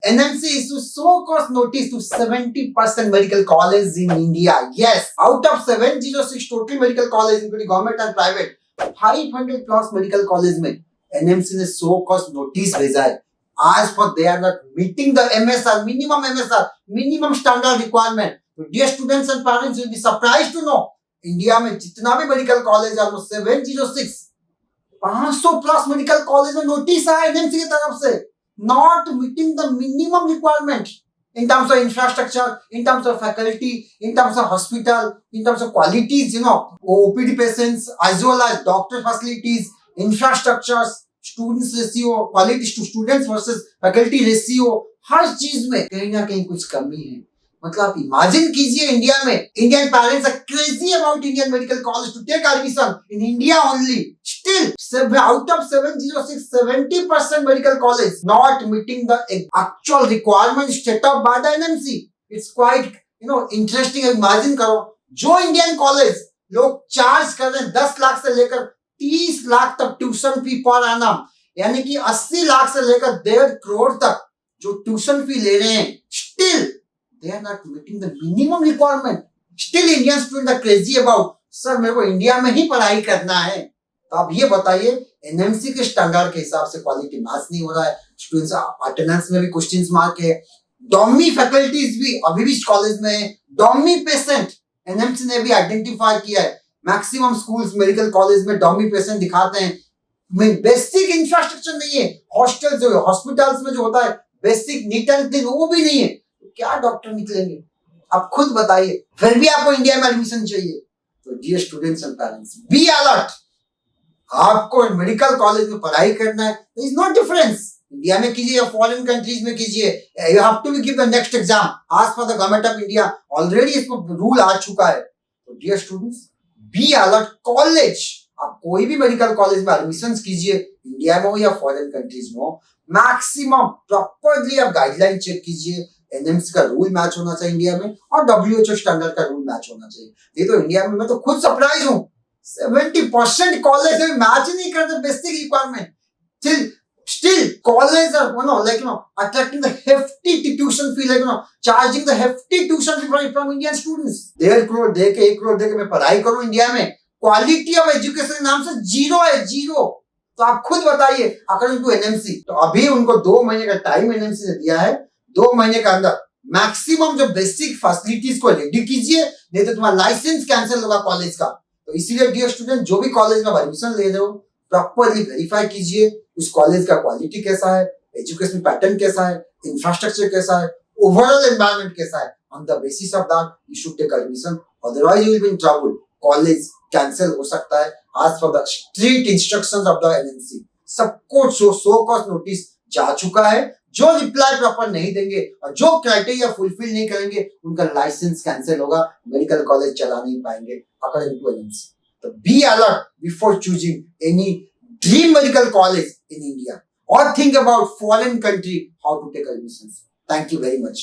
NMC issues so-called notice to 70% medical colleges in India. Yes, out of 706 total medical colleges, including government and private, 500 plus medical colleges में NMC ने so-called notice भेजा है. As for they are not meeting the MSR, minimum standard requirement. So dear students and parents, will be surprised to know India में जितना भी medical college है, 706 500 plus medical college में notice आया NMC की तरफ से, not meeting the minimum requirement in terms of infrastructure, in terms of faculty, in terms of hospital, in terms of qualities, OPD patients, as well as doctor facilities, infrastructures, students ratio, quality to students versus faculty ratio, हर चीज में कहीं ना कहीं कुछ कमी है. मतलब आप इमेजिन कीजिए इंडिया में Indian parents are crazy about Indian medical college to take admission in India only. Still, out of 706, 70% medical college not meeting the actual requirements set up by the NMC. It's quite interesting. Imagine करो जो Indian college लोग charge कर रहे हैं 10 लाख से लेकर 30 लाख तक tuition fee per annum, यानी कि 80 लाख से लेकर 1.5 करोड़ तक जो ट्यूशन फी ले रहे हैं, still they are not meeting the minimum requirement. Still Indian students are crazy about sir मेरे को इंडिया में ही पढ़ाई करना है. तो आप ये बताइए एनएमसी के स्टैंडर्ड के हिसाब से क्वालिटी मैच नहीं हो रहा है. स्टूडेंट्स अटेंडेंस में भी क्वेश्चंस मार्क है. डॉमी फैकल्टीज भी अभी भी कॉलेज में है. डॉमी पेशेंट एनएमसी ने भी आइडेंटिफाई किया है. मैक्सिमम स्कूल्स मेडिकल कॉलेज में डॉमी पेशेंट दिखाते हैं. बेसिक इंफ्रास्ट्रक्चर नहीं है. हॉस्टल जो हॉस्पिटल्स में जो होता है बेसिक नीट एंड क्लीन वो भी नहीं है. क्या डॉक्टर निकलेंगे आप खुद बताइए. फिर भी आपको इंडिया में एडमिशन चाहिए. तो dear students and parents, be alert. आपको मेडिकल कॉलेज में पढ़ाई करना है, there is no difference. India में कीजिए या फॉरेन कंट्रीज में कीजिए, you have to give the next exam as per the government of India. Already इसको रूल आ चुका है. तो dear students, be alert. College आप कोई भी मेडिकल कॉलेज में एडमिशन कीजिए, इंडिया में हो या फॉरेन कंट्रीज में हो, मैक्सिमम प्रॉपर्ली आप गाइडलाइन चेक कीजिए. एनएमसी का रूल मैच होना चाहिए इंडिया में और WHO स्टैंडर्ड का रूल मैच होना चाहिए. ये तो इंडिया में मैं तो खुद सरप्राइज हूँ. 70% कॉलेज में मैच नहीं करते basic requirement. Still colleges are attracting the hefty tuition fee, charging the hefty tuition fee from Indian students. 1.5 crore दे के 1 करोड़ दे के मैं पढ़ाई करूं इंडिया में, क्वालिटी ऑफ एजुकेशन के नाम से जीरो है, जीरो. तो आप खुद बताइए अकॉर्डिंग टू एनएमसी. तो अभी उनको 2 महीने का टाइम एनएमसी ने दिया है. 2 महीने के अंदर मैक्सिमम जो बेसिक फैसिलिटीज को रेडी कीजिए, नहीं तो तुम्हारा लाइसेंस कैंसिल होगा कॉलेज का. तो इसीलिए डियर स्टूडेंट, जो भी कॉलेज में एडमिशन ले रहे हो प्रॉपर्ली वेरीफाई कीजिए उस कॉलेज का क्वालिटी कैसा है, एजुकेशन पैटर्न कैसा है, इंफ्रास्ट्रक्चर कैसा है, ओवरऑल एनवायरनमेंट कैसा है. On the basis of that you should take admission, otherwise you will be in trouble. College cancel हो सकता है as per the strict instructions of the NMC. सबको सो कॉज नोटिस जा चुका है. जो रिप्लाई प्रॉपर नहीं देंगे और जो क्राइटेरिया फुलफिल नहीं करेंगे उनका लाइसेंस कैंसिल होगा, मेडिकल कॉलेज चला नहीं पाएंगे अकॉर्डिंग टू एनएमसी. तो be alert before choosing any dream medical college in India or think about foreign country how to take admissions. Thank you very much.